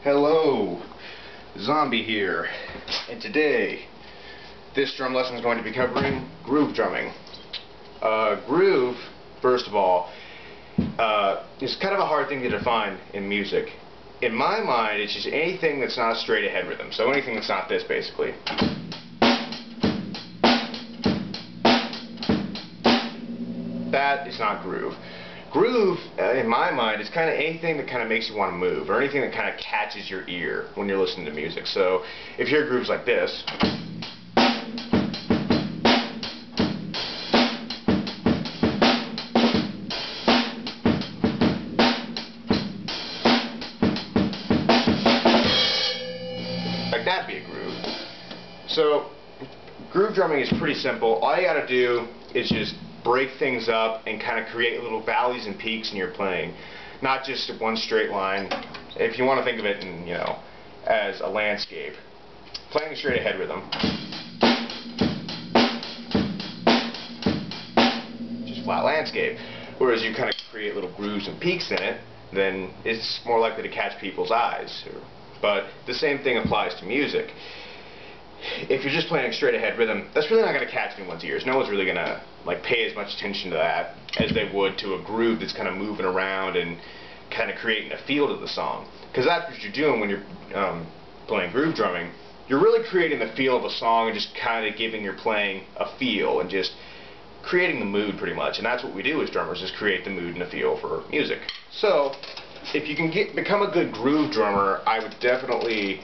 Hello, Zombie here, and today this drum lesson is going to be covering groove drumming. Groove, first of all, is kind of a hard thing to define in music. In my mind, it's just anything that's not a straight ahead rhythm, so anything that's not this, basically. That is not groove. Groove, in my mind, is kind of anything that kind of makes you want to move, or anything that kind of catches your ear when you're listening to music. So, if you hear grooves like this, like that'd be a groove. So, groove drumming is pretty simple. All you gotta do is just break things up and kind of create little valleys and peaks in your playing, not just one straight line. If you want to think of it in, as a landscape, playing a straight ahead rhythm, just flat landscape. Whereas you kind of create little grooves and peaks in it, then it's more likely to catch people's eyes. But the same thing applies to music. If you're just playing a straight ahead rhythm, that's really not going to catch anyone's ears. No one's really going to pay as much attention to that as they would to a groove that's kind of moving around and kind of creating a feel to the song. Because that's what you're doing when you're playing groove drumming. You're really creating the feel of a song and just kind of giving your playing a feel and just creating the mood pretty much. And that's what we do as drummers, is create the mood and the feel for music. So if you can become a good groove drummer, I would definitely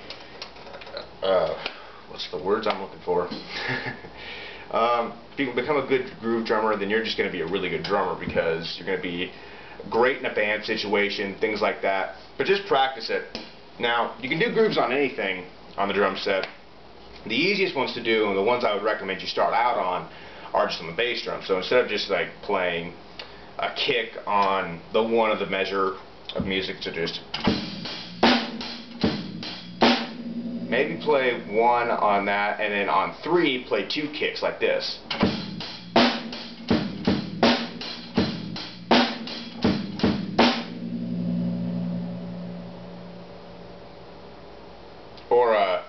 what's the words I'm looking for? If you can become a good groove drummer, then you're just going to be a really good drummer, because you're going to be great in a band situation, things like that. But just practice it. Now, you can do grooves on anything on the drum set. The easiest ones to do, and the ones I would recommend you start out on, are just on the bass drum. So instead of just like playing a kick on the one of the measure of music, so just maybe play one on that, and then on three, play two kicks like this. Or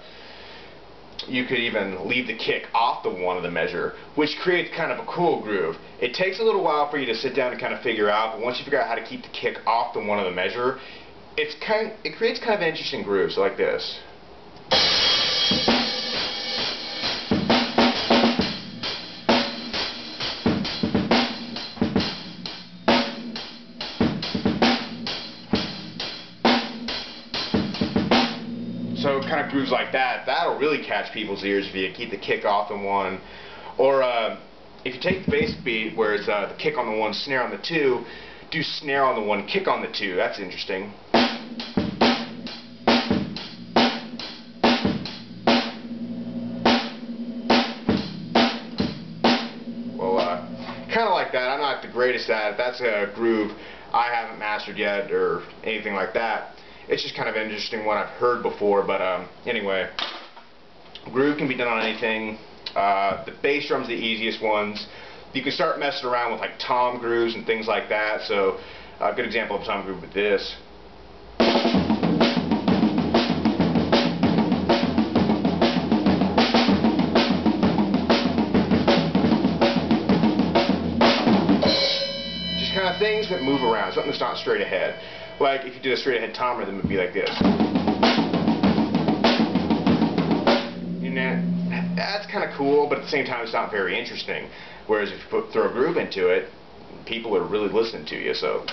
you could even leave the kick off the one of the measure, which creates kind of a cool groove. It takes a little while for you to sit down and kind of figure out, but once you figure out how to keep the kick off the one of the measure, it creates kind of an interesting groove. So like this. So kind of grooves like that, that'll really catch people's ears if you keep the kick off in one. Or if you take the bass beat where it's the kick on the one, snare on the two, do snare on the one, kick on the two. That's interesting. Kind of like that. I'm not the greatest at it. That's a groove I haven't mastered yet or anything like that. It's just kind of an interesting one I've heard before, but anyway, groove can be done on anything. The bass drum's the easiest ones. You can start messing around with like tom grooves and things like that. So a good example of a tom groove with this. Things that move around, something that's not straight ahead. Like if you did a straight ahead tom rhythm, it would be like this. That's kind of cool, but at the same time it's not very interesting. Whereas if you throw a groove into it, people are really listening to you. So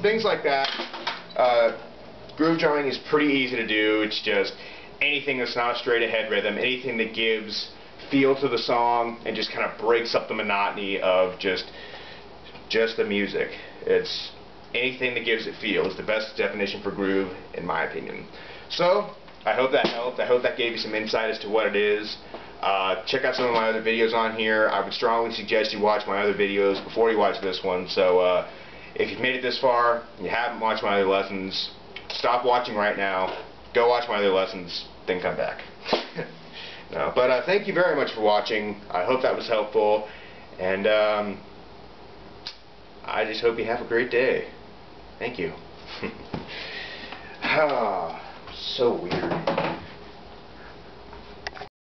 things like that. Groove drumming is pretty easy to do. It's just anything that's not a straight ahead rhythm, anything that gives feel to the song and just kind of breaks up the monotony of just the music. It's anything that gives it feel is the best definition for groove, in my opinion. So I hope that helped. I hope that gave you some insight as to what it is. Check out some of my other videos on here. I would strongly suggest you watch my other videos before you watch this one. So if you've made it this far and you haven't watched my other lessons, stop watching right now, go watch my other lessons, then come back. No, but thank you very much for watching. I hope that was helpful, and I just hope you have a great day. Thank you. Ah, so weird.